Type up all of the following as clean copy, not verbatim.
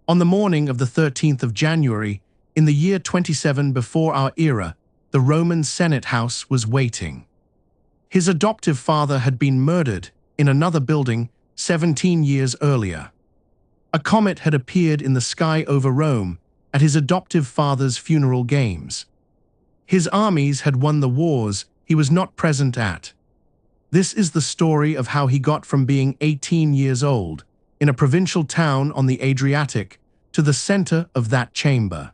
On the morning of the 13th of January, in the year 27 before our era, the Roman Senate House was waiting. His adoptive father had been murdered in another building 17 years earlier. A comet had appeared in the sky over Rome at his adoptive father's funeral games. His armies had won the wars he was not present at. This is the story of how he got from being 18 years old in a provincial town on the Adriatic to the center of that chamber.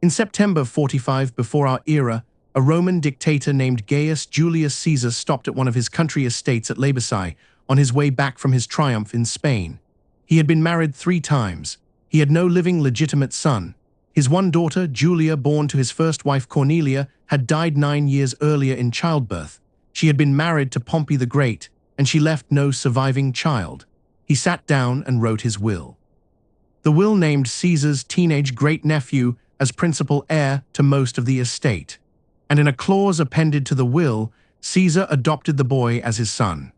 In September 45 before our era, a Roman dictator named Gaius Julius Caesar stopped at one of his country estates at Labici on his way back from his triumph in Spain. He had been married 3 times. He had no living legitimate son. His one daughter, Julia, born to his first wife Cornelia, had died 9 years earlier in childbirth. She had been married to Pompey the Great, and she left no surviving child. He sat down and wrote his will. The will named Caesar's teenage great-nephew as principal heir to most of the estate, and in a clause appended to the will, Caesar adopted the boy as his son.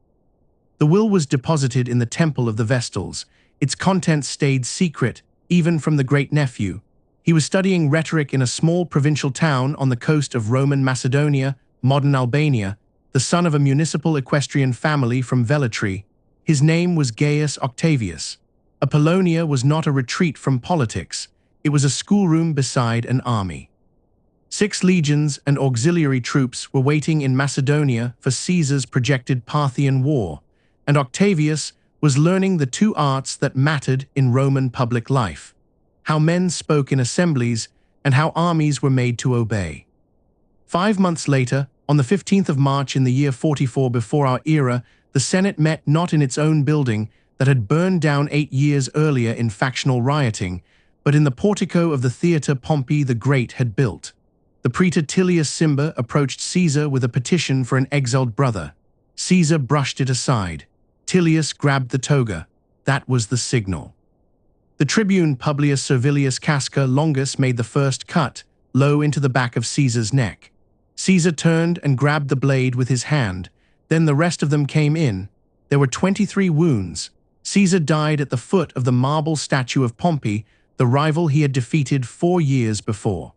The will was deposited in the Temple of the Vestals. Its contents stayed secret, even from the great-nephew. He was studying rhetoric in a small provincial town on the coast of Roman Macedonia, modern Albania, the son of a municipal equestrian family from Velletri. His name was Gaius Octavius. Apollonia was not a retreat from politics. It was a schoolroom beside an army. 6 legions and auxiliary troops were waiting in Macedonia for Caesar's projected Parthian war, and Octavius was learning the 2 arts that mattered in Roman public life: how men spoke in assemblies and how armies were made to obey. 5 months later, on the 15th of March in the year 44 before our era, the Senate met not in its own building that had burned down 8 years earlier in factional rioting, but in the portico of the theatre Pompey the Great had built. The praetor Tilius Cimber approached Caesar with a petition for an exiled brother. Caesar brushed it aside. Tilius grabbed the toga. That was the signal. The tribune Publius Servilius Casca Longus made the first cut, low into the back of Caesar's neck. Caesar turned and grabbed the blade with his hand. Then the rest of them came in. There were 23 wounds. Caesar died at the foot of the marble statue of Pompey, the rival he had defeated 4 years before.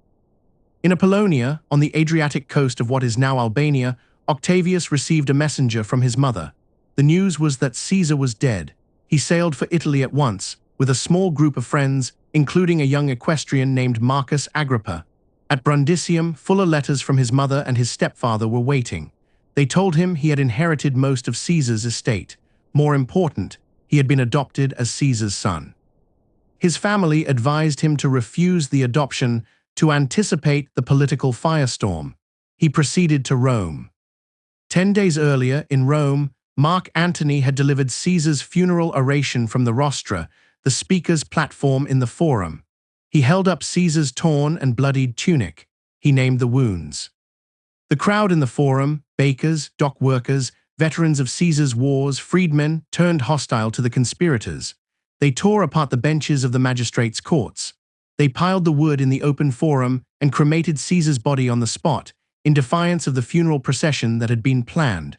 In Apollonia, on the Adriatic coast of what is now Albania, Octavius received a messenger from his mother. The news was that Caesar was dead. He sailed for Italy at once, with a small group of friends, including a young equestrian named Marcus Agrippa. At Brundisium, fuller letters from his mother and his stepfather were waiting. They told him he had inherited most of Caesar's estate. More important, he had been adopted as Caesar's son. His family advised him to refuse the adoption to anticipate the political firestorm. He proceeded to Rome. 10 days earlier, in Rome, Mark Antony had delivered Caesar's funeral oration from the rostra, the speaker's platform in the forum. He held up Caesar's torn and bloodied tunic. He named the wounds. The crowd in the forum, bakers, dock workers, veterans of Caesar's wars, freedmen, turned hostile to the conspirators. They tore apart the benches of the magistrates' courts. They piled the wood in the open forum and cremated Caesar's body on the spot, in defiance of the funeral procession that had been planned.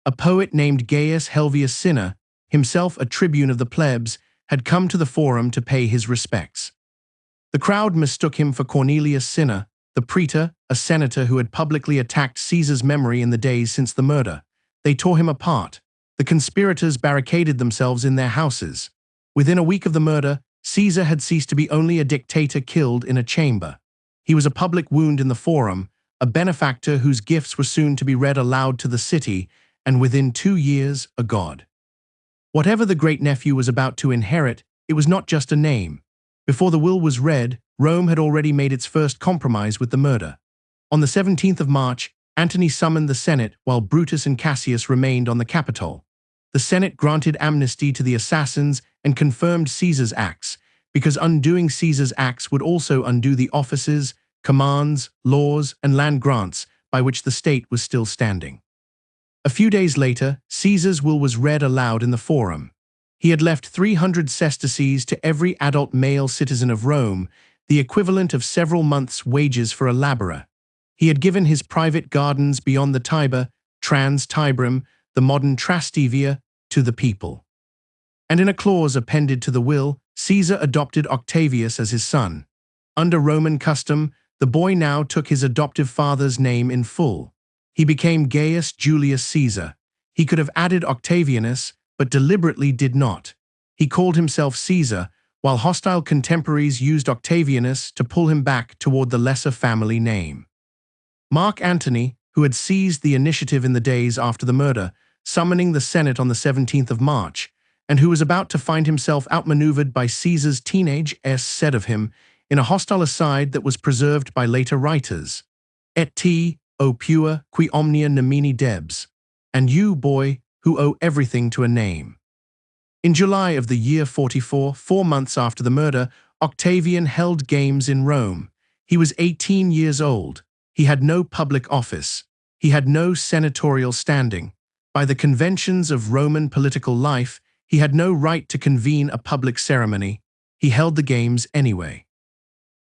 A poet named Gaius Helvius Cinna, himself a tribune of the plebs, had come to the forum to pay his respects. The crowd mistook him for Cornelius Cinna, the praetor, a senator who had publicly attacked Caesar's memory in the days since the murder. They tore him apart. The conspirators barricaded themselves in their houses. Within a week of the murder, Caesar had ceased to be only a dictator killed in a chamber. He was a public wound in the forum, a benefactor whose gifts were soon to be read aloud to the city, and within 2 years, a god. Whatever the great-nephew was about to inherit, it was not just a name. Before the will was read, Rome had already made its first compromise with the murder. On the 17th of March, Antony summoned the Senate while Brutus and Cassius remained on the Capitol. The Senate granted amnesty to the assassins and confirmed Caesar's acts, because undoing Caesar's acts would also undo the offices, commands, laws, and land grants by which the state was still standing. A few days later, Caesar's will was read aloud in the forum. He had left 300 sesterces to every adult male citizen of Rome, the equivalent of several months' wages for a laborer. He had given his private gardens beyond the Tiber, Trans-Tiberim, the modern Trastevia, to the people. And in a clause appended to the will, Caesar adopted Octavius as his son. Under Roman custom, the boy now took his adoptive father's name in full. He became Gaius Julius Caesar. He could have added Octavianus, but deliberately did not. He called himself Caesar, while hostile contemporaries used Octavianus to pull him back toward the lesser family name. Mark Antony, who had seized the initiative in the days after the murder, summoning the Senate on the 17th of March, and who was about to find himself outmaneuvered by Caesar's teenage heirs, said of him, in a hostile aside that was preserved by later writers, "Et te, o pure, qui omnia nomini debs," and you, boy, who owe everything to a name. In July of the year 44, 4 months after the murder, Octavian held games in Rome. He was 18 years old. He had no public office. He had no senatorial standing. By the conventions of Roman political life, he had no right to convene a public ceremony. He held the games anyway.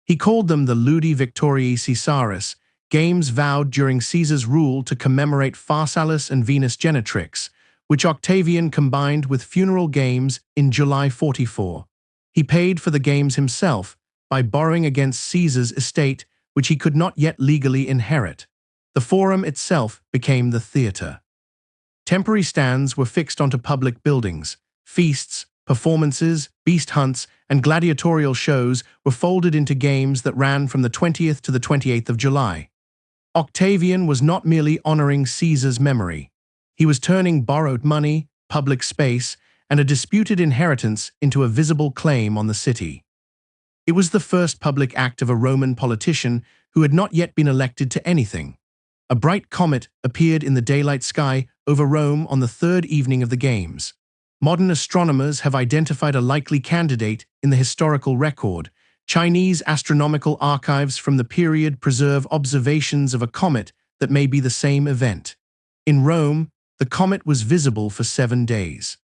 He called them the Ludi Victoriae Caesaris, games vowed during Caesar's rule to commemorate Pharsalus and Venus Genetrix, which Octavian combined with funeral games in July 44. He paid for the games himself by borrowing against Caesar's estate, which he could not yet legally inherit. The forum itself became the theatre. Temporary stands were fixed onto public buildings. Feasts, performances, beast hunts, and gladiatorial shows were folded into games that ran from the 20th to the 28th of July. Octavian was not merely honoring Caesar's memory. He was turning borrowed money, public space, and a disputed inheritance into a visible claim on the city. It was the first public act of a Roman politician who had not yet been elected to anything. A bright comet appeared in the daylight sky over Rome on the third evening of the games. Modern astronomers have identified a likely candidate in the historical record. Chinese astronomical archives from the period preserve observations of a comet that may be the same event. In Rome, the comet was visible for 7 days.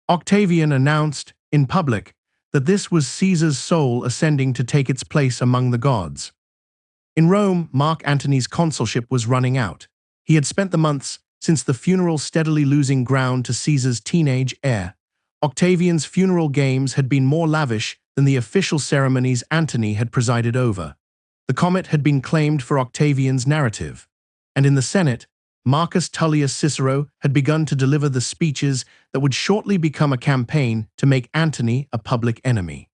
Octavian announced, in public, that this was Caesar's soul ascending to take its place among the gods. In Rome, Mark Antony's consulship was running out. He had spent the months since the funeral steadily losing ground to Caesar's teenage heir. Octavian's funeral games had been more lavish than the official ceremonies Antony had presided over. The comet had been claimed for Octavian's narrative, and in the Senate, Marcus Tullius Cicero had begun to deliver the speeches that would shortly become a campaign to make Antony a public enemy.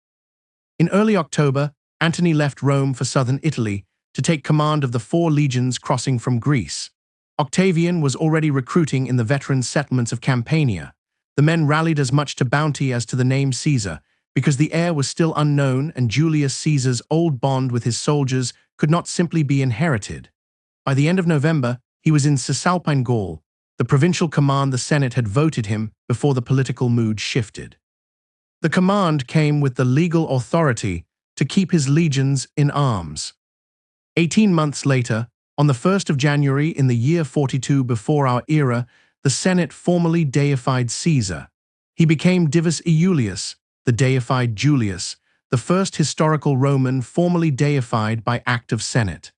In early October, Antony left Rome for southern Italy to take command of the 4 legions crossing from Greece. Octavian was already recruiting in the veteran settlements of Campania. The men rallied as much to bounty as to the name Caesar, because the heir was still unknown and Julius Caesar's old bond with his soldiers could not simply be inherited. By the end of November, he was in Cisalpine Gaul, the provincial command the Senate had voted him before the political mood shifted. The command came with the legal authority to keep his legions in arms. 18 months later, on the 1st of January in the year 42 before our era, the Senate formally deified Caesar. He became Divus Iulius, the deified Julius, the first historical Roman formally deified by act of Senate.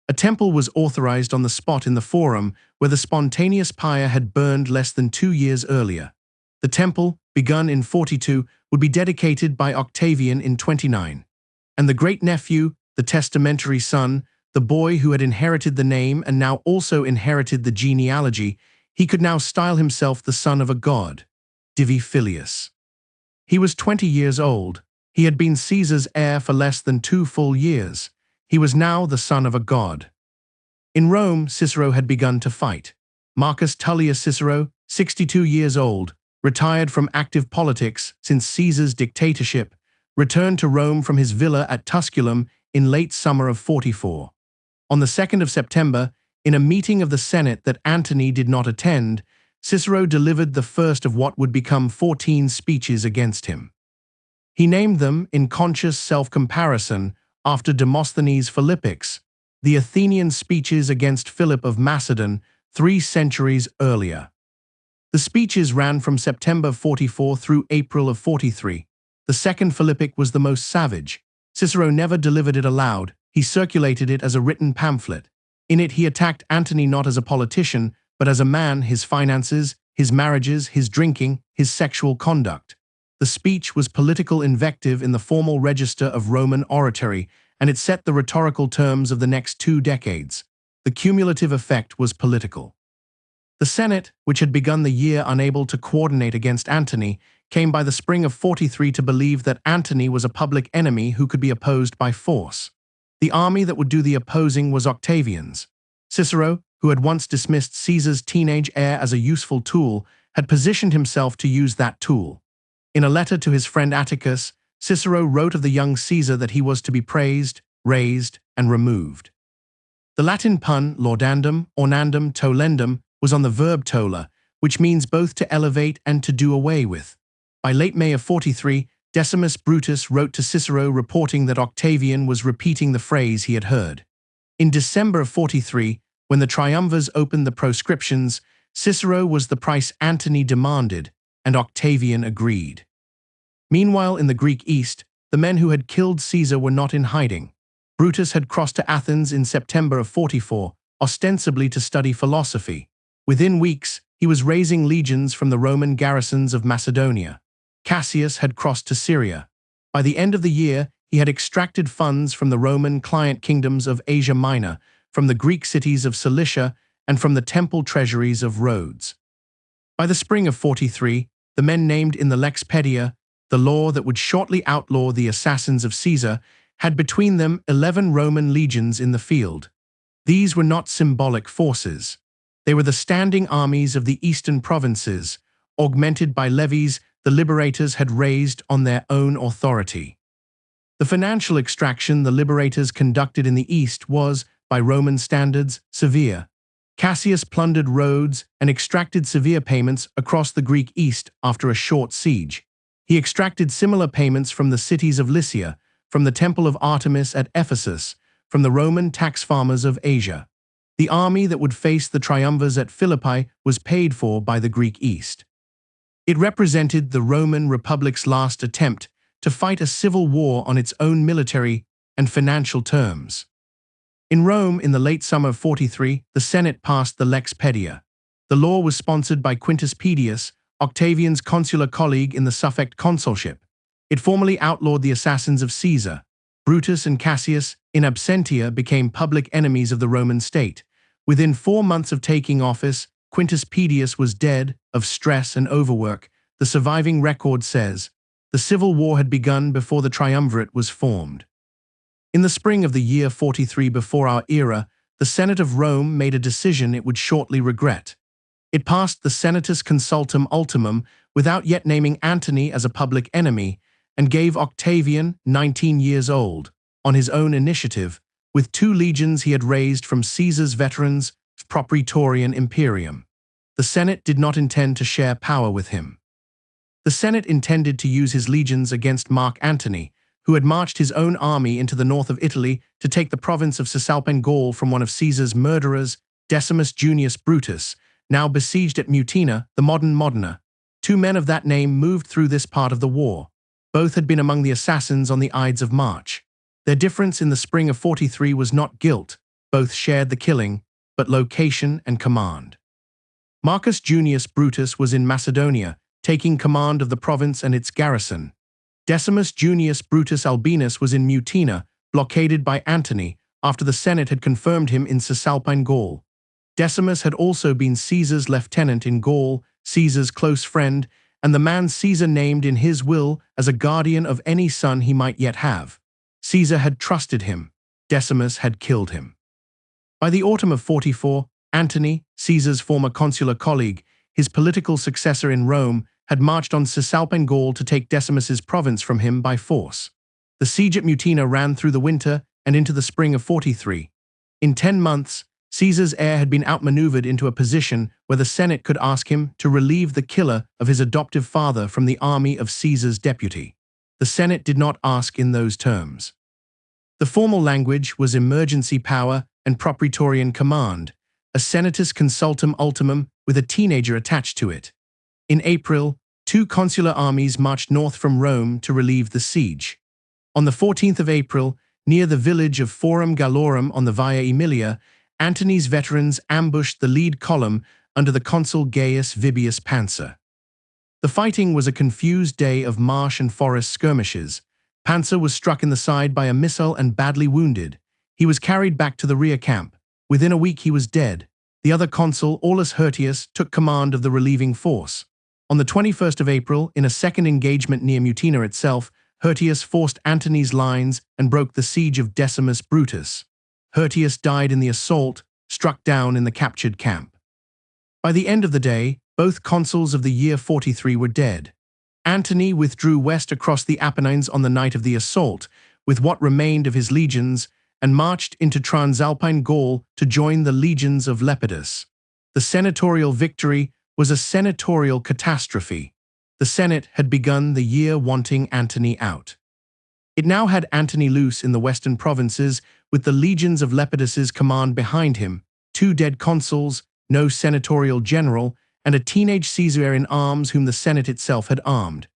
A temple was authorized on the spot in the Forum where the spontaneous pyre had burned less than 2 years earlier. The temple, begun in 42, would be dedicated by Octavian in 29. And the great-nephew, the testamentary son, the boy who had inherited the name and now also inherited the genealogy, he could now style himself the son of a god, Divi Filius. He was 20 years old. He had been Caesar's heir for less than 2 full years. He was now the son of a god. In Rome, Cicero had begun to fight. Marcus Tullius Cicero, 62 years old, retired from active politics since Caesar's dictatorship, returned to Rome from his villa at Tusculum in late summer of 44. On the 2nd of September, in a meeting of the Senate that Antony did not attend, Cicero delivered the first of what would become 14 speeches against him. He named them, in conscious self-comparison, after Demosthenes' Philippics, the Athenian speeches against Philip of Macedon 3 centuries earlier. The speeches ran from September 44 through April of 43. The second Philippic was the most savage. Cicero never delivered it aloud. He circulated it as a written pamphlet. In it he attacked Antony not as a politician, but as a man, his finances, his marriages, his drinking, his sexual conduct. The speech was political invective in the formal register of Roman oratory, and it set the rhetorical terms of the next 2 decades. The cumulative effect was political. The Senate, which had begun the year unable to coordinate against Antony, came by the spring of 43 to believe that Antony was a public enemy who could be opposed by force. The army that would do the opposing was Octavian's. Cicero, who had once dismissed Caesar's teenage heir as a useful tool, had positioned himself to use that tool. In a letter to his friend Atticus, Cicero wrote of the young Caesar that he was to be praised, raised, and removed. The Latin pun laudandum, ornandum, tolendum was on the verb tolla, which means both to elevate and to do away with. By late May of 43, Decimus Brutus wrote to Cicero reporting that Octavian was repeating the phrase he had heard. In December of 43, when the triumvirs opened the proscriptions, Cicero was the price Antony demanded, and Octavian agreed. Meanwhile, in the Greek East, the men who had killed Caesar were not in hiding. Brutus had crossed to Athens in September of 44, ostensibly to study philosophy. Within weeks, he was raising legions from the Roman garrisons of Macedonia. Cassius had crossed to Syria. By the end of the year, he had extracted funds from the Roman client kingdoms of Asia Minor, from the Greek cities of Cilicia, and from the temple treasuries of Rhodes. By the spring of 43, the men named in the Lex Pedia, the law that would shortly outlaw the assassins of Caesar, had between them 11 Roman legions in the field. These were not symbolic forces. They were the standing armies of the eastern provinces, augmented by levies the liberators had raised on their own authority. The financial extraction the liberators conducted in the east was, by Roman standards, severe. Cassius plundered Rhodes and extracted severe payments across the Greek East after a short siege. He extracted similar payments from the cities of Lycia, from the temple of Artemis at Ephesus, from the Roman tax farmers of Asia. The army that would face the triumvirs at Philippi was paid for by the Greek East. It represented the Roman Republic's last attempt to fight a civil war on its own military and financial terms. In Rome, in the late summer of 43, the Senate passed the Lex Pedia. The law was sponsored by Quintus Pedius, Octavian's consular colleague in the suffect consulship. It formally outlawed the assassins of Caesar. Brutus and Cassius, in absentia, became public enemies of the Roman state. Within 4 months of taking office, Quintus Pedius was dead of stress and overwork. The surviving record says, the civil war had begun before the triumvirate was formed. In the spring of the year 43 before our era, the Senate of Rome made a decision it would shortly regret. It passed the Senatus Consultum Ultimum without yet naming Antony as a public enemy, and gave Octavian, 19 years old, on his own initiative, with 2 legions he had raised from Caesar's veterans' Praetorian Imperium. The Senate did not intend to share power with him. The Senate intended to use his legions against Mark Antony, who had marched his own army into the north of Italy to take the province of Cisalpine Gaul from one of Caesar's murderers, Decimus Junius Brutus, now besieged at Mutina, the modern Modena. 2 men of that name moved through this part of the war. Both had been among the assassins on the Ides of March. Their difference in the spring of 43 was not guilt. Both shared the killing, but location and command. Marcus Junius Brutus was in Macedonia, taking command of the province and its garrison. Decimus Junius Brutus Albinus was in Mutina, blockaded by Antony, after the Senate had confirmed him in Cisalpine Gaul. Decimus had also been Caesar's lieutenant in Gaul, Caesar's close friend, and the man Caesar named in his will as a guardian of any son he might yet have. Caesar had trusted him. Decimus had killed him. By the autumn of 44, Antony, Caesar's former consular colleague, his political successor in Rome, had marched on Cisalpine Gaul to take Decimus's province from him by force. The siege at Mutina ran through the winter and into the spring of 43. In 10 months, Caesar's heir had been outmaneuvered into a position where the Senate could ask him to relieve the killer of his adoptive father from the army of Caesar's deputy. The Senate did not ask in those terms. The formal language was emergency power and Praetorian command, a Senatus Consultum Ultimum with a teenager attached to it. In April, 2 consular armies marched north from Rome to relieve the siege. On the 14th of April, near the village of Forum Gallorum on the Via Aemilia, Antony's veterans ambushed the lead column under the consul Gaius Vibius Pansa. The fighting was a confused day of marsh and forest skirmishes. Pansa was struck in the side by a missile and badly wounded. He was carried back to the rear camp. Within a week he was dead. The other consul, Aulus Hirtius, took command of the relieving force. On the 21st of April, in a second engagement near Mutina itself, Hirtius forced Antony's lines and broke the siege of Decimus Brutus. Hirtius died in the assault, struck down in the captured camp. By the end of the day, both consuls of the year 43 were dead. Antony withdrew west across the Apennines on the night of the assault, with what remained of his legions, and marched into Transalpine Gaul to join the legions of Lepidus. The senatorial victory was a senatorial catastrophe. The Senate had begun the year wanting Antony out. It now had Antony loose in the western provinces, with the legions of Lepidus's command behind him, 2 dead consuls, no senatorial general, and a teenage Caesar in arms whom the Senate itself had armed.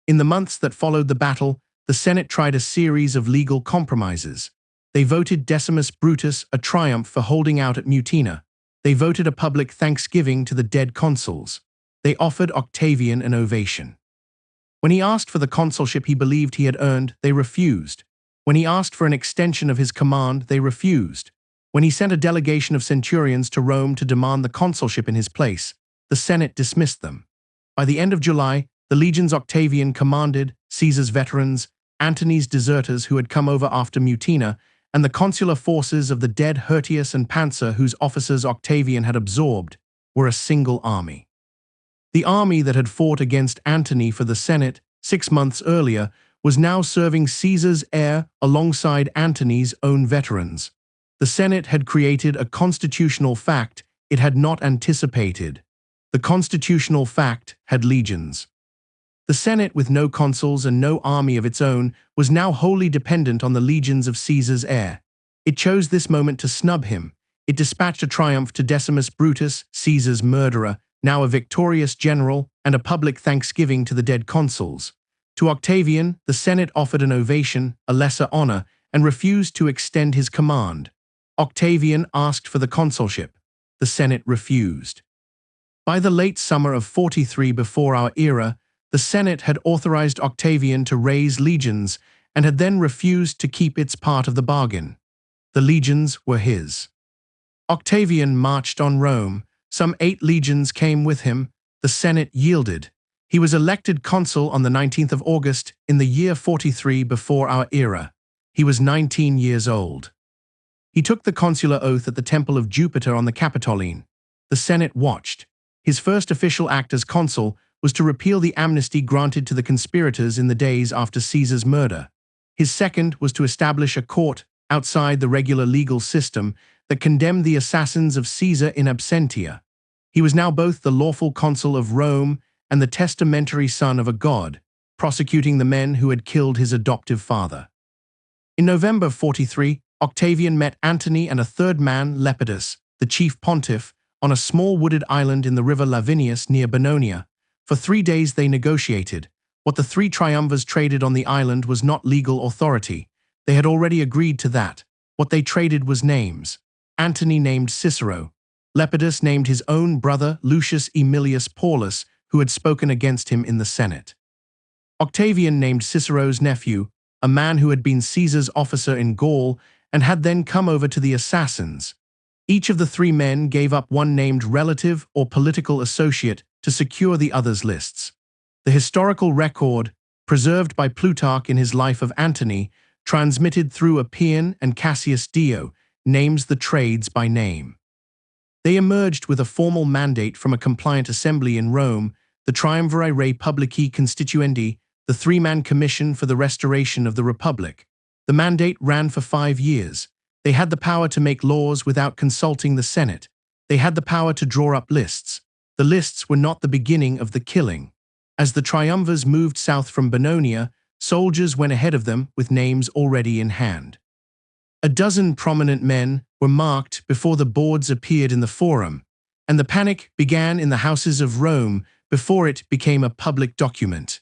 In the months that followed the battle, the Senate tried a series of legal compromises. They voted Decimus Brutus a triumph for holding out at Mutina. They voted a public thanksgiving to the dead consuls. They offered Octavian an ovation. When he asked for the consulship he believed he had earned, they refused. When he asked for an extension of his command, they refused. When he sent a delegation of centurions to Rome to demand the consulship in his place, the Senate dismissed them. By the end of July, the legions Octavian commanded, Caesar's veterans, Antony's deserters who had come over after Mutina, and the consular forces of the dead Hirtius and Pansa whose officers Octavian had absorbed, were a single army. The army that had fought against Antony for the Senate 6 months earlier was now serving Caesar's heir alongside Antony's own veterans. The Senate had created a constitutional fact it had not anticipated. The constitutional fact had legions. The Senate, with no consuls and no army of its own, was now wholly dependent on the legions of Caesar's heir. It chose this moment to snub him. It dispatched a triumph to Decimus Brutus, Caesar's murderer, now a victorious general, and a public thanksgiving to the dead consuls. To Octavian, the Senate offered an ovation, a lesser honor, and refused to extend his command. Octavian asked for the consulship. The Senate refused. By the late summer of 43 before our era, the Senate had authorized Octavian to raise legions and had then refused to keep its part of the bargain. The legions were his. Octavian marched on Rome. Some 8 legions came with him. The Senate yielded. He was elected consul on the 19th of August in the year 43 before our era. He was 19 years old. He took the consular oath at the Temple of Jupiter on the Capitoline. The Senate watched. His first official act as consul was to repeal the amnesty granted to the conspirators in the days after Caesar's murder. His second was to establish a court outside the regular legal system that condemned the assassins of Caesar in absentia. He was now both the lawful consul of Rome and the testamentary son of a god, prosecuting the men who had killed his adoptive father. In November 43, Octavian met Antony and a third man, Lepidus, the chief pontiff, on a small wooded island in the river Lavinius near Bononia. For 3 days they negotiated. What the 3 triumvirs traded on the island was not legal authority. They had already agreed to that. What they traded was names. Antony named Cicero. Lepidus named his own brother Lucius Aemilius Paulus, who had spoken against him in the Senate. Octavian named Cicero's nephew, a man who had been Caesar's officer in Gaul and had then come over to the assassins. Each of the 3 men gave up one named relative or political associate to secure the other's lists. The historical record, preserved by Plutarch in his Life of Antony, transmitted through Appian and Cassius Dio, names the trades by name. They emerged with a formal mandate from a compliant assembly in Rome, the Triumviri Rei Publici Constituendi, the 3-man commission for the restoration of the Republic. The mandate ran for 5 years. They had the power to make laws without consulting the Senate. They had the power to draw up lists. The lists were not the beginning of the killing. As the triumvirs moved south from Bononia, soldiers went ahead of them with names already in hand. A dozen prominent men were marked before the boards appeared in the Forum, and the panic began in the houses of Rome before it became a public document.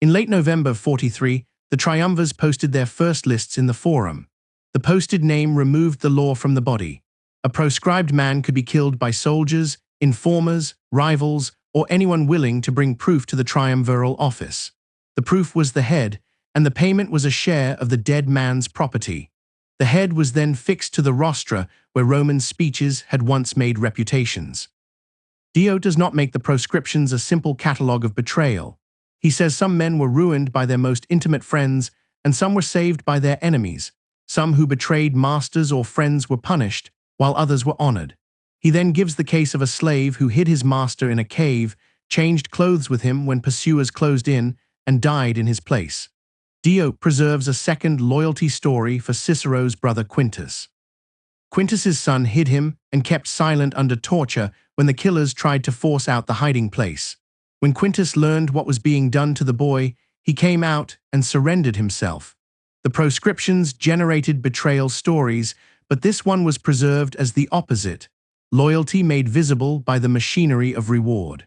In late November 43, the triumvirs posted their first lists in the Forum. The posted name removed the law from the body. A proscribed man could be killed by soldiers, informers, rivals, or anyone willing to bring proof to the triumviral office. The proof was the head, and the payment was a share of the dead man's property. The head was then fixed to the rostra, where Roman speeches had once made reputations. Dio does not make the proscriptions a simple catalogue of betrayal. He says some men were ruined by their most intimate friends, and some were saved by their enemies. Some who betrayed masters or friends were punished, while others were honored. He then gives the case of a slave who hid his master in a cave, changed clothes with him when pursuers closed in, and died in his place. Dio preserves a second loyalty story for Cicero's brother Quintus. Quintus's son hid him and kept silent under torture when the killers tried to force out the hiding place. When Quintus learned what was being done to the boy, he came out and surrendered himself. The proscriptions generated betrayal stories, but this one was preserved as the opposite, loyalty made visible by the machinery of reward.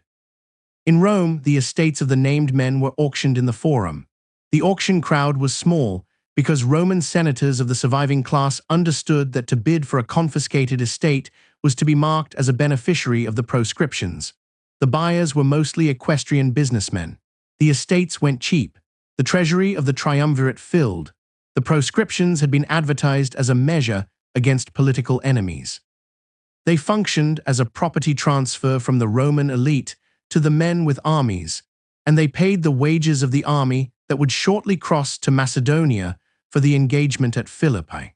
In Rome, the estates of the named men were auctioned in the Forum. The auction crowd was small because Roman senators of the surviving class understood that to bid for a confiscated estate was to be marked as a beneficiary of the proscriptions. The buyers were mostly equestrian businessmen. The estates went cheap. The treasury of the triumvirate filled. The proscriptions had been advertised as a measure against political enemies. They functioned as a property transfer from the Roman elite to the men with armies, and they paid the wages of the army that would shortly cross to Macedonia for the engagement at Philippi.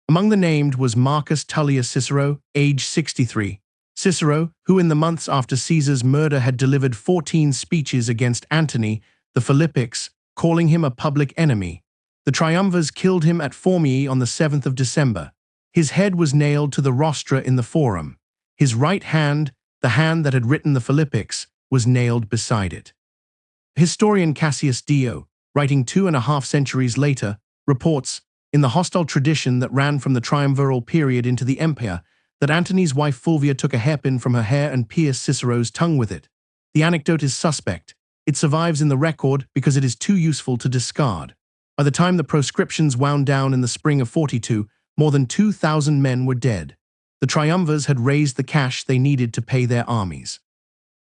Among the named was Marcus Tullius Cicero, age 63. Cicero, who in the months after Caesar's murder had delivered 14 speeches against Antony, the Philippics, calling him a public enemy. The triumvirs killed him at Formiae on the 7th of December. His head was nailed to the rostra in the Forum. His right hand, the hand that had written the Philippics, was nailed beside it. Historian Cassius Dio, writing 2.5 centuries later, reports, in the hostile tradition that ran from the triumviral period into the empire, that Antony's wife Fulvia took a hairpin from her hair and pierced Cicero's tongue with it. The anecdote is suspect. It survives in the record because it is too useful to discard. By the time the proscriptions wound down in the spring of 42, more than 2,000 men were dead. The triumvirs had raised the cash they needed to pay their armies.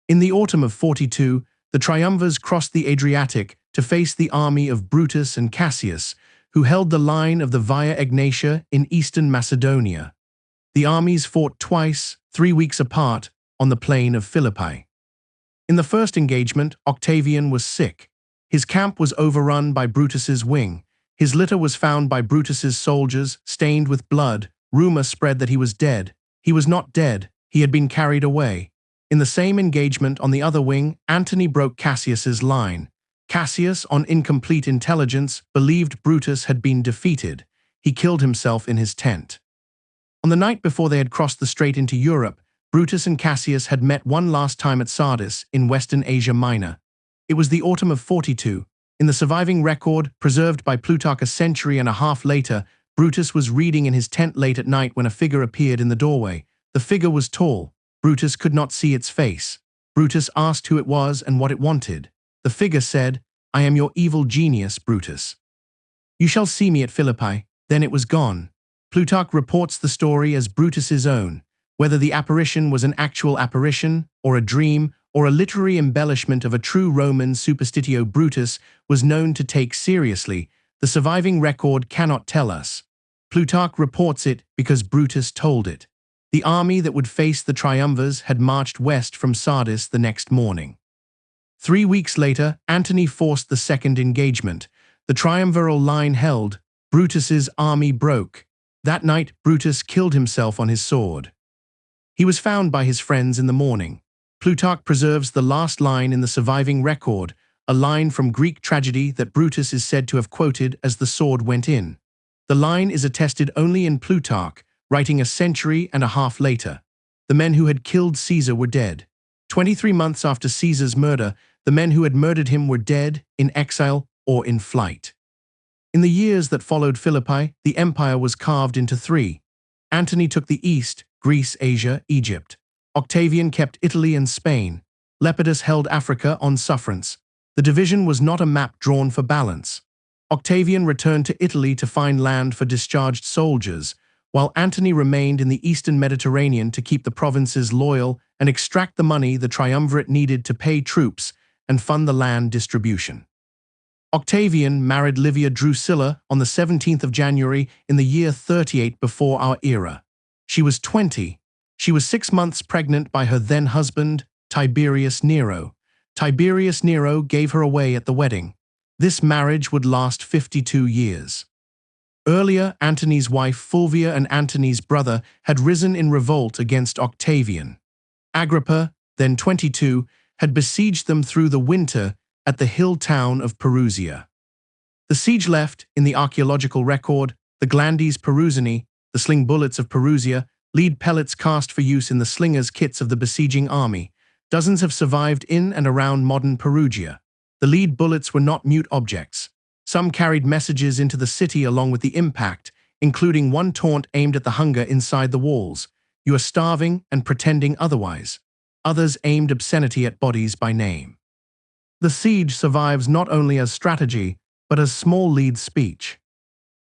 In the autumn of 42, the triumvirs crossed the Adriatic to face the army of Brutus and Cassius, who held the line of the Via Egnatia in eastern Macedonia. The armies fought twice, 3 weeks apart, on the plain of Philippi. In the first engagement, Octavian was sick. His camp was overrun by Brutus's wing. His litter was found by Brutus's soldiers, stained with blood. Rumor spread that he was dead. He was not dead. He had been carried away. In the same engagement on the other wing, Antony broke Cassius's line. Cassius, on incomplete intelligence, believed Brutus had been defeated. He killed himself in his tent. On the night before they had crossed the strait into Europe, Brutus and Cassius had met one last time at Sardis in Western Asia Minor. It was the autumn of 42. In the surviving record, preserved by Plutarch a century and a half later, Brutus was reading in his tent late at night when a figure appeared in the doorway. The figure was tall. Brutus could not see its face. Brutus asked who it was and what it wanted. The figure said, "I am your evil genius, Brutus. You shall see me at Philippi." Then it was gone. Plutarch reports the story as Brutus's own. Whether the apparition was an actual apparition, or a dream, or a literary embellishment of a true Roman superstitio Brutus was known to take seriously, the surviving record cannot tell us. Plutarch reports it because Brutus told it. The army that would face the triumvirs had marched west from Sardis the next morning. 3 weeks later, Antony forced the second engagement. The triumviral line held. Brutus's army broke. That night, Brutus killed himself on his sword. He was found by his friends in the morning. Plutarch preserves the last line in the surviving record, a line from Greek tragedy that Brutus is said to have quoted as the sword went in. The line is attested only in Plutarch, writing a century and a half later. The men who had killed Caesar were dead. 23 months after Caesar's murder, the men who had murdered him were dead, in exile, or in flight. In the years that followed Philippi, the empire was carved into 3. Antony took the east, Greece, Asia, Egypt. Octavian kept Italy and Spain. Lepidus held Africa on sufferance. The division was not a map drawn for balance. Octavian returned to Italy to find land for discharged soldiers, while Antony remained in the eastern Mediterranean to keep the provinces loyal and extract the money the triumvirate needed to pay troops and fund the land distribution. Octavian married Livia Drusilla on the 17th of January in the year 38 before our era. She was 20. She was 6 months pregnant by her then-husband, Tiberius Nero. Tiberius Nero gave her away at the wedding. This marriage would last 52 years. Earlier, Antony's wife Fulvia and Antony's brother had risen in revolt against Octavian. Agrippa, then 22, had besieged them through the winter at the hill town of Perusia. The siege left, in the archaeological record, the Glandes Perusini, the sling bullets of Perusia, lead pellets cast for use in the slingers' kits of the besieging army. Dozens have survived in and around modern Perugia. The lead bullets were not mute objects. Some carried messages into the city along with the impact, including one taunt aimed at the hunger inside the walls. You are starving and pretending otherwise. Others aimed obscenity at bodies by name. The siege survives not only as strategy, but as small lead speech.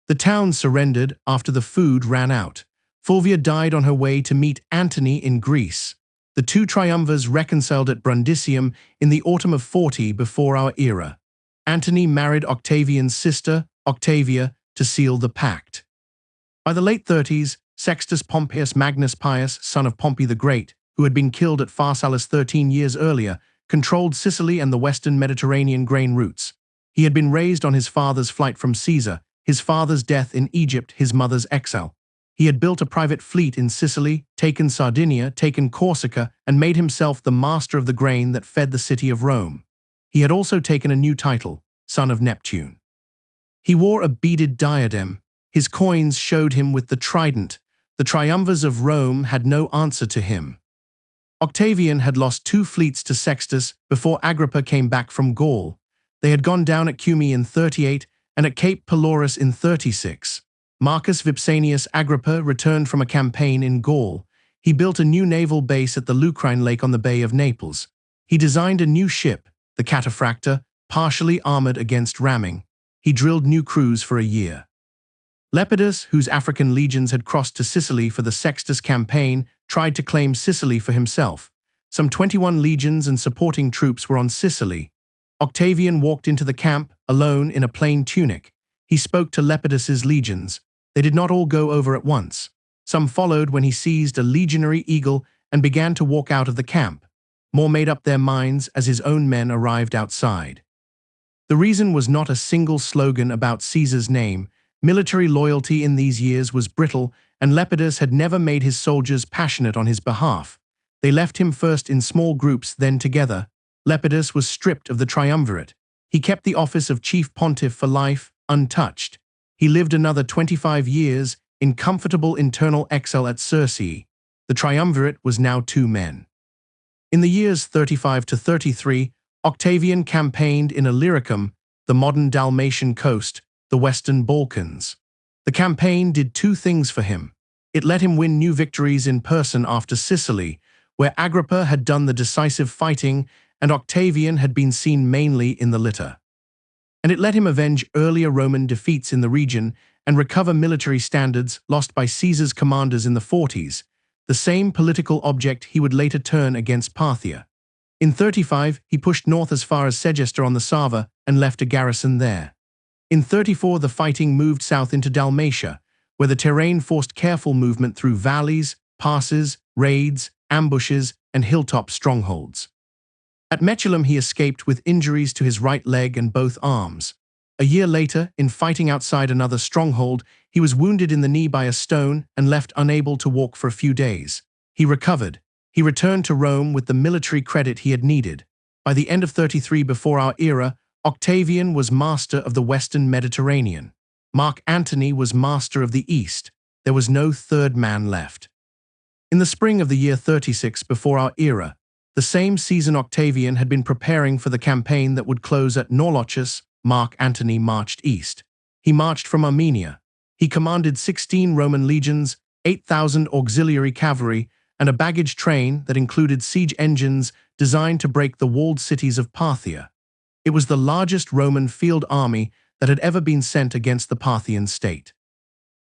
The town surrendered after the food ran out. Fulvia died on her way to meet Antony in Greece. The two triumvirs reconciled at Brundisium in the autumn of 40 before our era. Antony married Octavian's sister, Octavia, to seal the pact. By the late 30s, Sextus Pompeius Magnus Pius, son of Pompey the Great, who had been killed at Pharsalus 13 years earlier, controlled Sicily and the western Mediterranean grain routes. He had been raised on his father's flight from Caesar, his father's death in Egypt, his mother's exile. He had built a private fleet in Sicily, taken Sardinia, taken Corsica, and made himself the master of the grain that fed the city of Rome. He had also taken a new title, son of Neptune. He wore a beaded diadem. His coins showed him with the trident. The triumvirs of Rome had no answer to him. Octavian had lost 2 fleets to Sextus before Agrippa came back from Gaul. They had gone down at Cumae in 38 and at Cape Pelorus in 36. Marcus Vipsanius Agrippa returned from a campaign in Gaul. He built a new naval base at the Lucrine Lake on the Bay of Naples. He designed a new ship, the Cataphracta, partially armored against ramming. He drilled new crews for a year. Lepidus, whose African legions had crossed to Sicily for the Sextus campaign, tried to claim Sicily for himself. Some 21 legions and supporting troops were on Sicily. Octavian walked into the camp, alone in a plain tunic. He spoke to Lepidus's legions. They did not all go over at once. Some followed when he seized a legionary eagle and began to walk out of the camp. More made up their minds as his own men arrived outside. The reason was not a single slogan about Caesar's name. Military loyalty in these years was brittle, and Lepidus had never made his soldiers passionate on his behalf. They left him first in small groups, then together. Lepidus was stripped of the triumvirate. He kept the office of chief pontiff for life, untouched. He lived another 25 years in comfortable internal exile at Circe. The triumvirate was now 2 men. In the years 35 to 33, Octavian campaigned in Illyricum, the modern Dalmatian coast, the Western Balkans. The campaign did 2 things for him. It let him win new victories in person after Sicily, where Agrippa had done the decisive fighting and Octavian had been seen mainly in the litter. And it let him avenge earlier Roman defeats in the region and recover military standards lost by Caesar's commanders in the 40s, the same political object he would later turn against Parthia. In 35, he pushed north as far as Segesta on the Sava and left a garrison there. In 34, the fighting moved south into Dalmatia, where the terrain forced careful movement through valleys, passes, raids, ambushes, and hilltop strongholds. At Mechelium he escaped with injuries to his right leg and both arms. A year later, in fighting outside another stronghold, he was wounded in the knee by a stone and left unable to walk for a few days. He recovered. He returned to Rome with the military credit he had needed. By the end of 33 before our era, Octavian was master of the Western Mediterranean. Mark Antony was master of the East. There was no third man left. In the spring of the year 36 before our era, the same season Octavian had been preparing for the campaign that would close at Norlochus. Mark Antony marched east. He marched from Armenia. He commanded 16 Roman legions, 8,000 auxiliary cavalry, and a baggage train that included siege engines designed to break the walled cities of Parthia. It was the largest Roman field army that had ever been sent against the Parthian state.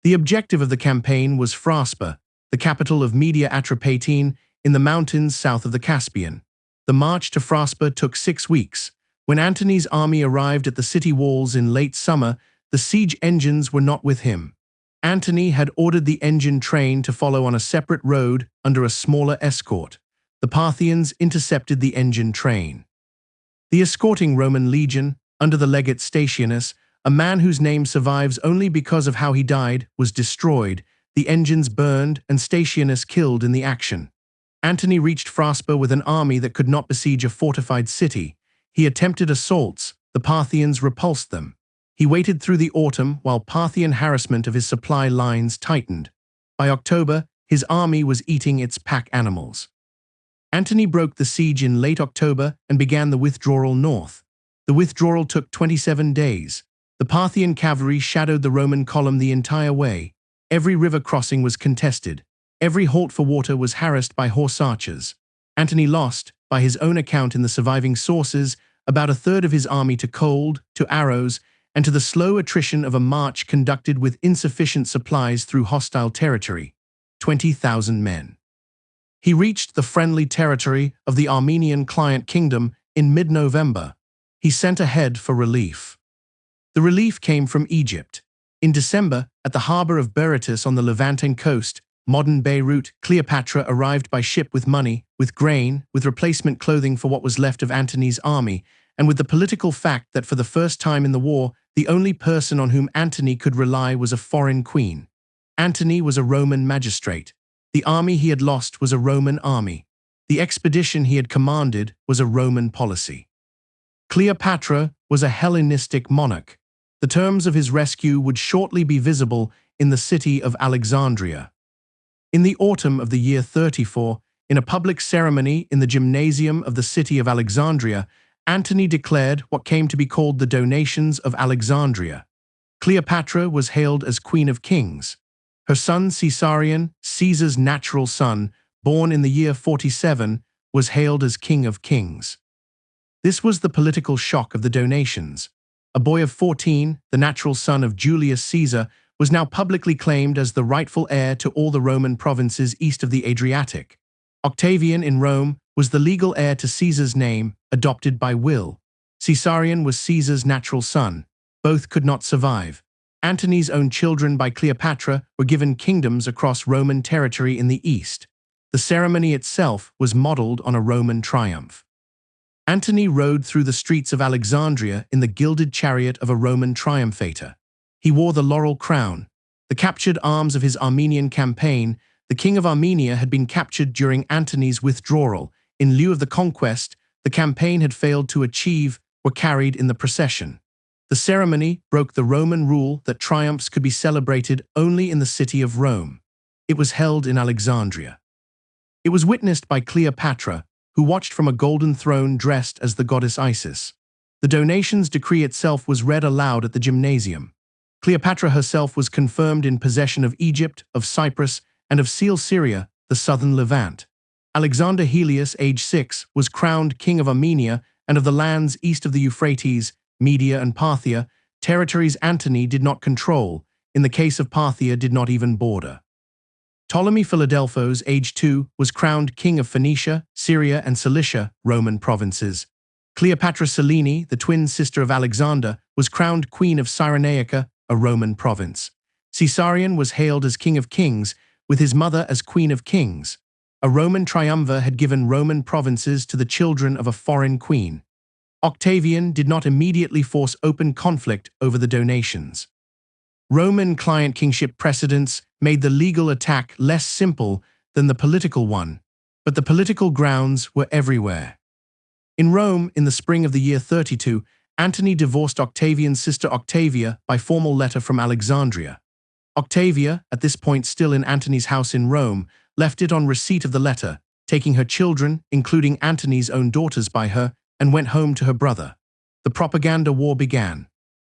The objective of the campaign was Phraspa, the capital of Media Atropatene, in the mountains south of the Caspian. The march to Philippi took 6 weeks. When Antony's army arrived at the city walls in late summer, the siege engines were not with him. Antony had ordered the engine train to follow on a separate road under a smaller escort. The Parthians intercepted the engine train. The escorting Roman legion, under the legate Statianus, a man whose name survives only because of how he died, was destroyed, the engines burned, and Statianus killed in the action. Antony reached Philippi with an army that could not besiege a fortified city. He attempted assaults, the Parthians repulsed them. He waited through the autumn while Parthian harassment of his supply lines tightened. By October, his army was eating its pack animals. Antony broke the siege in late October and began the withdrawal north. The withdrawal took 27 days. The Parthian cavalry shadowed the Roman column the entire way. Every river crossing was contested. Every halt for water was harassed by horse archers. Antony lost, by his own account in the surviving sources, about a third of his army to cold, to arrows, and to the slow attrition of a march conducted with insufficient supplies through hostile territory. 20,000 men. He reached the friendly territory of the Armenian client kingdom in mid-November. He sent ahead for relief. The relief came from Egypt. In December, at the harbor of Brutus on the Levantine coast, modern Beirut, Cleopatra arrived by ship with money, with grain, with replacement clothing for what was left of Antony's army, and with the political fact that for the first time in the war, the only person on whom Antony could rely was a foreign queen. Antony was a Roman magistrate. The army he had lost was a Roman army. The expedition he had commanded was a Roman policy. Cleopatra was a Hellenistic monarch. The terms of his rescue would shortly be visible in the city of Alexandria. In the autumn of the year 34, in a public ceremony in the gymnasium of the city of Alexandria, Antony declared what came to be called the donations of Alexandria. Cleopatra was hailed as Queen of Kings. Her son Caesarion, Caesar's natural son, born in the year 47, was hailed as King of Kings. This was the political shock of the donations. A boy of 14, the natural son of Julius Caesar, was now publicly claimed as the rightful heir to all the Roman provinces east of the Adriatic. Octavian in Rome was the legal heir to Caesar's name, adopted by will. Caesarion was Caesar's natural son. Both could not survive. Antony's own children by Cleopatra were given kingdoms across Roman territory in the east. The ceremony itself was modeled on a Roman triumph. Antony rode through the streets of Alexandria in the gilded chariot of a Roman triumphator. He wore the laurel crown. The captured arms of his Armenian campaign, the king of Armenia had been captured during Antony's withdrawal. In lieu of the conquest, the campaign had failed to achieve, were carried in the procession. The ceremony broke the Roman rule that triumphs could be celebrated only in the city of Rome. It was held in Alexandria. It was witnessed by Cleopatra, who watched from a golden throne dressed as the goddess Isis. The donations decree itself was read aloud at the gymnasium. Cleopatra herself was confirmed in possession of Egypt, of Cyprus, and of Cilicia, the southern Levant. Alexander Helios, age 6, was crowned king of Armenia and of the lands east of the Euphrates, Media and Parthia, territories Antony did not control, in the case of Parthia did not even border. Ptolemy Philadelphos, age 2, was crowned king of Phoenicia, Syria and Cilicia, Roman provinces. Cleopatra Selene, the twin sister of Alexander, was crowned queen of Cyrenaica, a Roman province. Caesarion was hailed as king of kings, with his mother as queen of kings. A Roman triumvir had given Roman provinces to the children of a foreign queen. Octavian did not immediately force open conflict over the donations. Roman client kingship precedents made the legal attack less simple than the political one, but the political grounds were everywhere. In Rome, in the spring of the year 32, Antony divorced Octavian's sister Octavia by formal letter from Alexandria. Octavia, at this point still in Antony's house in Rome, left it on receipt of the letter, taking her children, including Antony's own daughters by her, and went home to her brother. The propaganda war began.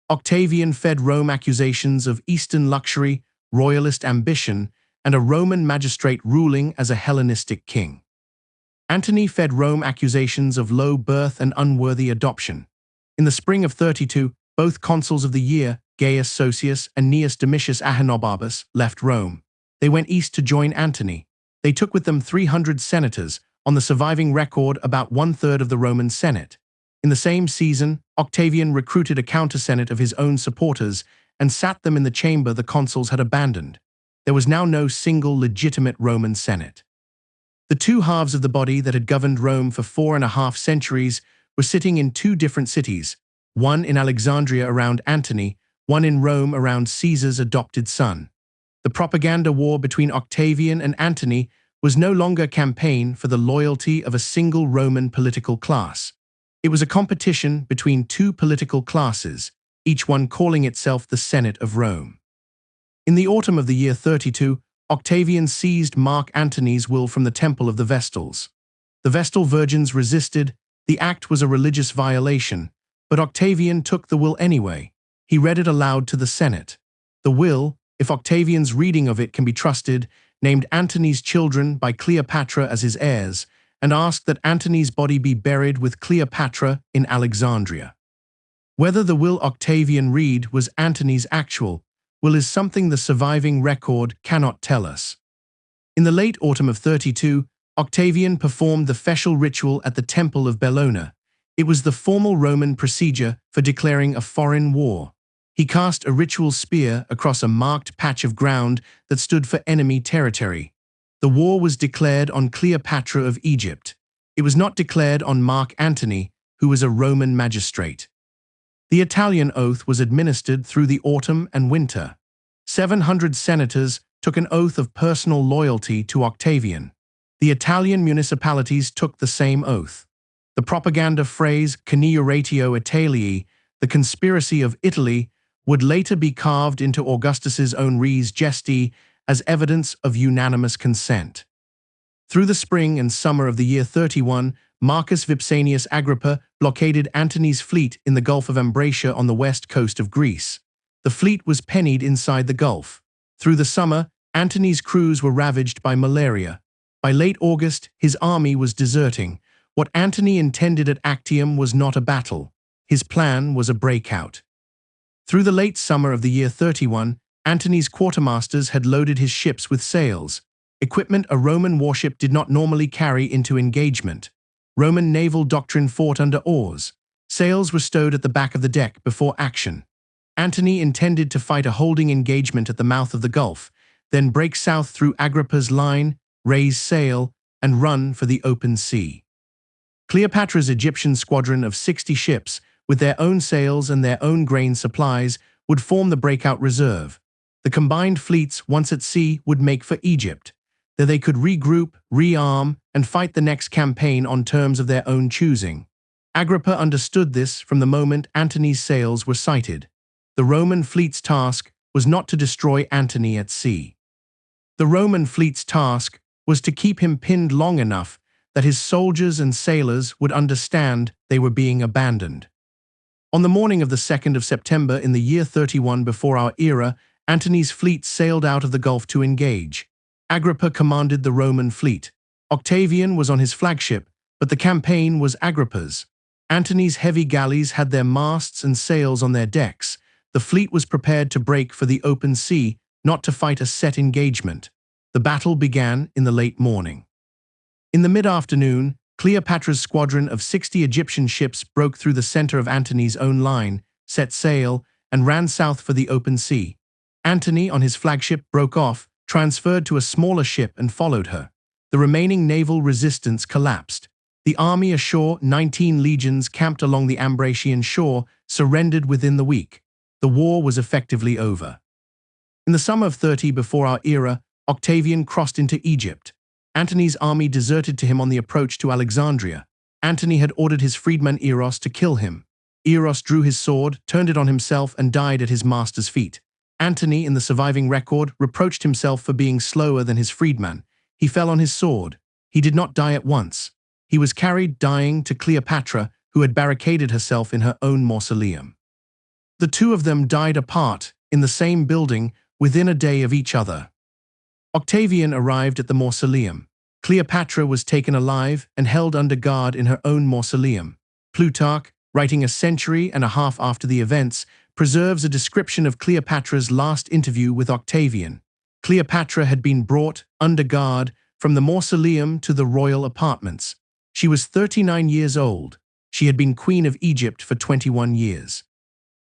Octavian fed Rome accusations of Eastern luxury, royalist ambition, and a Roman magistrate ruling as a Hellenistic king. Antony fed Rome accusations of low birth and unworthy adoption. In the spring of 32, both consuls of the year, Gaius Socius and Gnaeus Domitius Ahenobarbus, left Rome. They went east to join Antony. They took with them 300 senators, on the surviving record about one-third of the Roman Senate. In the same season, Octavian recruited a counter-senate of his own supporters and sat them in the chamber the consuls had abandoned. There was now no single legitimate Roman Senate. The two halves of the body that had governed Rome for 4.5 centuries were sitting in two different cities, one in Alexandria around Antony, one in Rome around Caesar's adopted son. The propaganda war between Octavian and Antony was no longer a campaign for the loyalty of a single Roman political class. It was a competition between two political classes, each one calling itself the Senate of Rome. In the autumn of the year 32, Octavian seized Mark Antony's will from the Temple of the Vestals. The Vestal virgins resisted. The act was a religious violation, but Octavian took the will anyway. He read it aloud to the Senate. The will, if Octavian's reading of it can be trusted, named Antony's children by Cleopatra as his heirs, and asked that Antony's body be buried with Cleopatra in Alexandria. Whether the will Octavian read was Antony's actual will is something the surviving record cannot tell us. In the late autumn of 32, Octavian performed the festal ritual at the Temple of Bellona. It was the formal Roman procedure for declaring a foreign war. He cast a ritual spear across a marked patch of ground that stood for enemy territory. The war was declared on Cleopatra of Egypt. It was not declared on Mark Antony, who was a Roman magistrate. The Italian oath was administered through the autumn and winter. 700 senators took an oath of personal loyalty to Octavian. The Italian municipalities took the same oath. The propaganda phrase Conniuratio Italii, the conspiracy of Italy, would later be carved into Augustus's own Res Gestae as evidence of unanimous consent. Through the spring and summer of the year 31, Marcus Vipsanius Agrippa blockaded Antony's fleet in the Gulf of Ambracia on the west coast of Greece. The fleet was pennied inside the Gulf. Through the summer, Antony's crews were ravaged by malaria. By late August, his army was deserting. What Antony intended at Actium was not a battle. His plan was a breakout. Through the late summer of the year 31, Antony's quartermasters had loaded his ships with sails, equipment a Roman warship did not normally carry into engagement. Roman naval doctrine fought under oars. Sails were stowed at the back of the deck before action. Antony intended to fight a holding engagement at the mouth of the Gulf, then break south through Agrippa's line, raise sail, and run for the open sea. Cleopatra's Egyptian squadron of 60 ships, with their own sails and their own grain supplies, would form the breakout reserve. The combined fleets, once at sea, would make for Egypt. There they could regroup, rearm, and fight the next campaign on terms of their own choosing. Agrippa understood this from the moment Antony's sails were sighted. The Roman fleet's task was not to destroy Antony at sea. The Roman fleet's task was to keep him pinned long enough that his soldiers and sailors would understand they were being abandoned. On the morning of the 2nd of September in the year 31 before our era, Antony's fleet sailed out of the Gulf to engage. Agrippa commanded the Roman fleet. Octavian was on his flagship, but the campaign was Agrippa's. Antony's heavy galleys had their masts and sails on their decks. The fleet was prepared to break for the open sea, not to fight a set engagement. The battle began in the late morning. In the mid-afternoon, Cleopatra's squadron of 60 Egyptian ships broke through the center of Antony's own line, set sail, and ran south for the open sea. Antony, on his flagship, broke off, transferred to a smaller ship and followed her. The remaining naval resistance collapsed. The army ashore, 19 legions camped along the Ambracian shore, surrendered within the week. The war was effectively over. In the summer of 30 before our era, Octavian crossed into Egypt. Antony's army deserted to him on the approach to Alexandria. Antony had ordered his freedman Eros to kill him. Eros drew his sword, turned it on himself, and died at his master's feet. Antony, in the surviving record, reproached himself for being slower than his freedman. He fell on his sword. He did not die at once. He was carried, dying, to Cleopatra, who had barricaded herself in her own mausoleum. The two of them died apart, in the same building, within a day of each other. Octavian arrived at the mausoleum. Cleopatra was taken alive and held under guard in her own mausoleum. Plutarch, writing a century and a half after the events, preserves a description of Cleopatra's last interview with Octavian. Cleopatra had been brought, under guard, from the mausoleum to the royal apartments. She was 39 years old. She had been queen of Egypt for 21 years.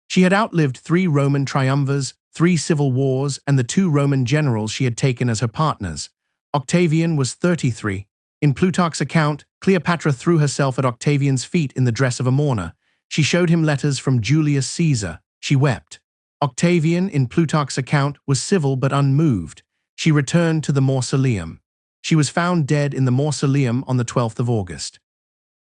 She had outlived 3 Roman triumvirs, 3 civil wars, and the 2 Roman generals she had taken as her partners. Octavian was 33. In Plutarch's account, Cleopatra threw herself at Octavian's feet in the dress of a mourner. She showed him letters from Julius Caesar. She wept. Octavian, in Plutarch's account, was civil but unmoved. She returned to the mausoleum. She was found dead in the mausoleum on the 12th of August.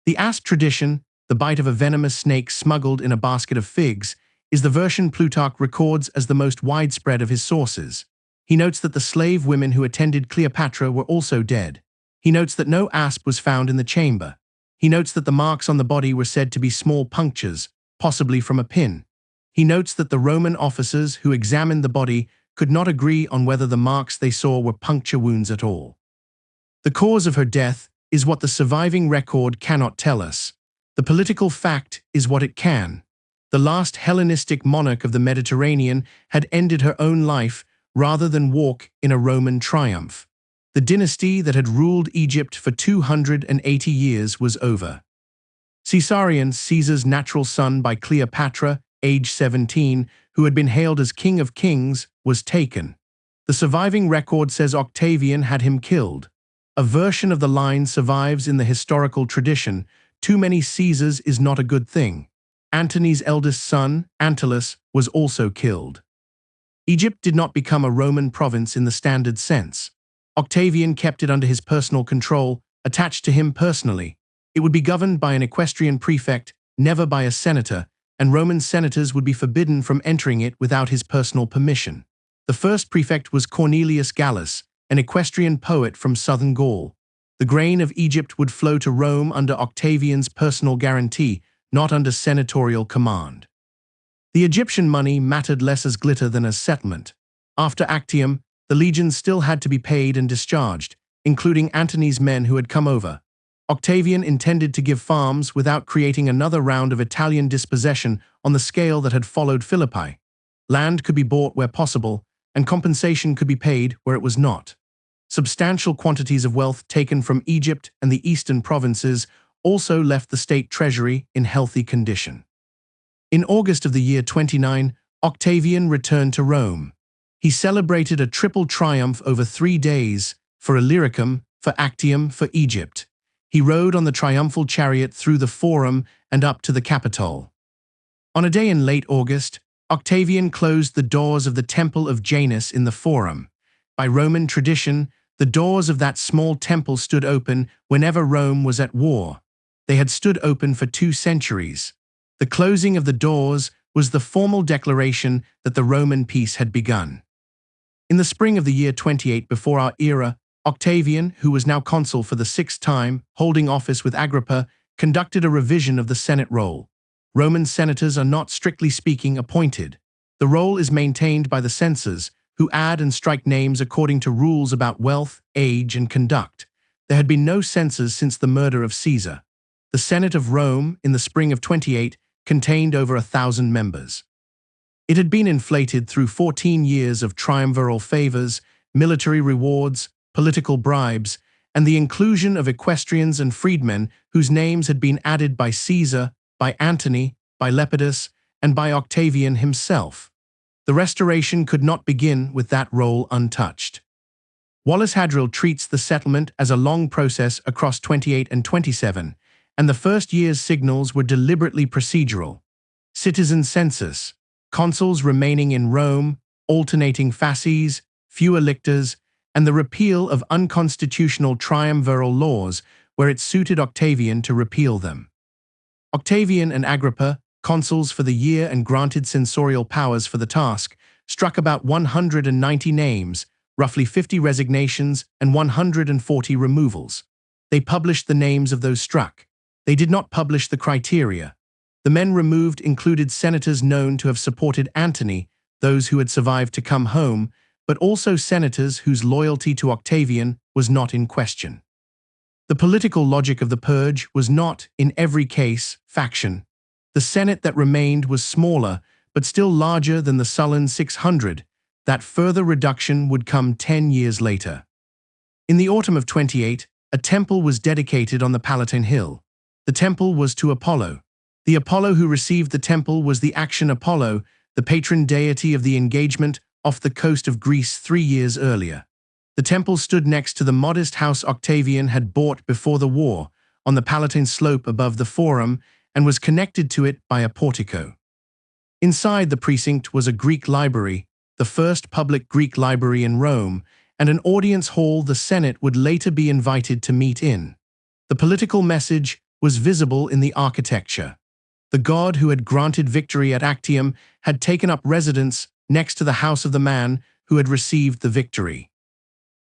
The asp tradition, the bite of a venomous snake smuggled in a basket of figs, is the version Plutarch records as the most widespread of his sources. He notes that the slave women who attended Cleopatra were also dead. He notes that no asp was found in the chamber. He notes that the marks on the body were said to be small punctures, possibly from a pin. He notes that the Roman officers who examined the body could not agree on whether the marks they saw were puncture wounds at all. The cause of her death is what the surviving record cannot tell us. The political fact is what it can. The last Hellenistic monarch of the Mediterranean had ended her own life rather than walk in a Roman triumph. The dynasty that had ruled Egypt for 280 years was over. Caesarion, Caesar's natural son by Cleopatra, age 17, who had been hailed as King of Kings, was taken. The surviving record says Octavian had him killed. A version of the line survives in the historical tradition: too many Caesars is not a good thing. Antony's eldest son, Antylus, was also killed. Egypt did not become a Roman province in the standard sense. Octavian kept it under his personal control, attached to him personally. It would be governed by an equestrian prefect, never by a senator, and Roman senators would be forbidden from entering it without his personal permission. The first prefect was Cornelius Gallus, an equestrian poet from southern Gaul. The grain of Egypt would flow to Rome under Octavian's personal guarantee, not under senatorial command. The Egyptian money mattered less as glitter than as settlement. After Actium, the legions still had to be paid and discharged, including Antony's men who had come over. Octavian intended to give farms without creating another round of Italian dispossession on the scale that had followed Philippi. Land could be bought where possible, and compensation could be paid where it was not. Substantial quantities of wealth taken from Egypt and the eastern provinces also left the state treasury in healthy condition. In August of the year 29, Octavian returned to Rome. He celebrated a triple triumph over 3 days, for Illyricum, for Actium, for Egypt. He rode on the triumphal chariot through the Forum and up to the Capitol. On a day in late August, Octavian closed the doors of the Temple of Janus in the Forum. By Roman tradition, the doors of that small temple stood open whenever Rome was at war. They had stood open for 2 centuries. The closing of the doors was the formal declaration that the Roman peace had begun. In the spring of the year 28 before our era, Octavian, who was now consul for the 6th time, holding office with Agrippa, conducted a revision of the Senate roll. Roman senators are not, strictly speaking, appointed. The roll is maintained by the censors, who add and strike names according to rules about wealth, age, and conduct. There had been no censors since the murder of Caesar. The Senate of Rome, in the spring of 28, contained over 1,000 members. It had been inflated through 14 years of triumviral favors, military rewards, political bribes, and the inclusion of equestrians and freedmen whose names had been added by Caesar, by Antony, by Lepidus, and by Octavian himself. The restoration could not begin with that roll untouched. Wallace Hadrill treats the settlement as a long process across 28 and 27, and the first year's signals were deliberately procedural. Citizen census, consuls remaining in Rome, alternating fasces, fewer lictors, and the repeal of unconstitutional triumviral laws where it suited Octavian to repeal them. Octavian and Agrippa, consuls for the year and granted censorial powers for the task, struck about 190 names, roughly 50 resignations, and 140 removals. They published the names of those struck. They did not publish the criteria. The men removed included senators known to have supported Antony, those who had survived to come home, but also senators whose loyalty to Octavian was not in question. The political logic of the purge was not, in every case, faction. The Senate that remained was smaller, but still larger than the sullen 600. That further reduction would come 10 years later. In the autumn of 28, a temple was dedicated on the Palatine Hill. The temple was to Apollo. The Apollo who received the temple was the Action Apollo, the patron deity of the engagement off the coast of Greece 3 years earlier. The temple stood next to the modest house Octavian had bought before the war, on the Palatine slope above the Forum, and was connected to it by a portico. Inside the precinct was a Greek library, the first public Greek library in Rome, and an audience hall the Senate would later be invited to meet in. The political message was visible in the architecture. The god who had granted victory at Actium had taken up residence next to the house of the man who had received the victory.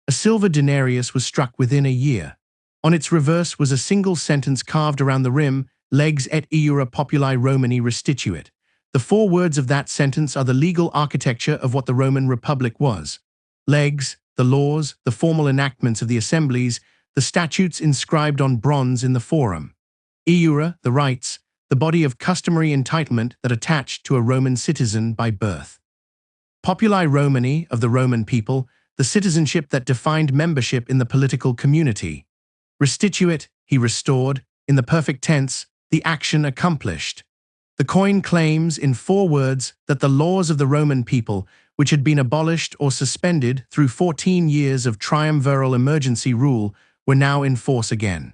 A silver denarius was struck within a year. On its reverse was a single sentence carved around the rim, legs et iura populi Romani restituit. The 4 words of that sentence are the legal architecture of what the Roman Republic was. Legs, the laws, the formal enactments of the assemblies, the statutes inscribed on bronze in the Forum. Iura, the rights, the body of customary entitlement that attached to a Roman citizen by birth. Populi Romani, of the Roman people, the citizenship that defined membership in the political community. Restituit, he restored, in the perfect tense, the action accomplished. The coin claims, in 4 words, that the laws of the Roman people, which had been abolished or suspended through 14 years of triumviral emergency rule, were now in force again.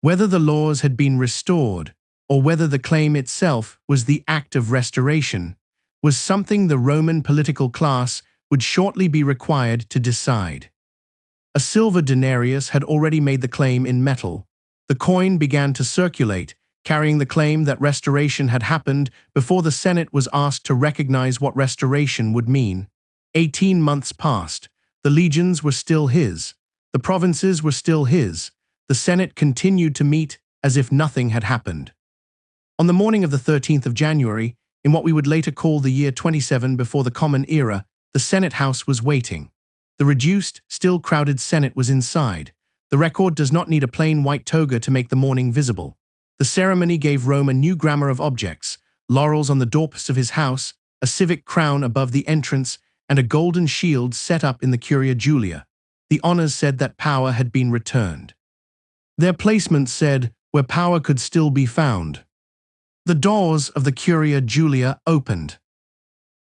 Whether the laws had been restored, or whether the claim itself was the act of restoration, was something the Roman political class would shortly be required to decide. A silver denarius had already made the claim in metal. The coin began to circulate, carrying the claim that restoration had happened before the Senate was asked to recognize what restoration would mean. 18 months passed. The legions were still his. The provinces were still his. The Senate continued to meet as if nothing had happened. On the morning of the 13th of January, in what we would later call the year 27 before the Common Era, the Senate House was waiting. The reduced, still crowded Senate was inside. The record does not need a plain white toga to make the mourning visible. The ceremony gave Rome a new grammar of objects, laurels on the doorposts of his house, a civic crown above the entrance, and a golden shield set up in the Curia Julia. The honors said that power had been returned. Their placement said, where power could still be found. The doors of the Curia Julia opened.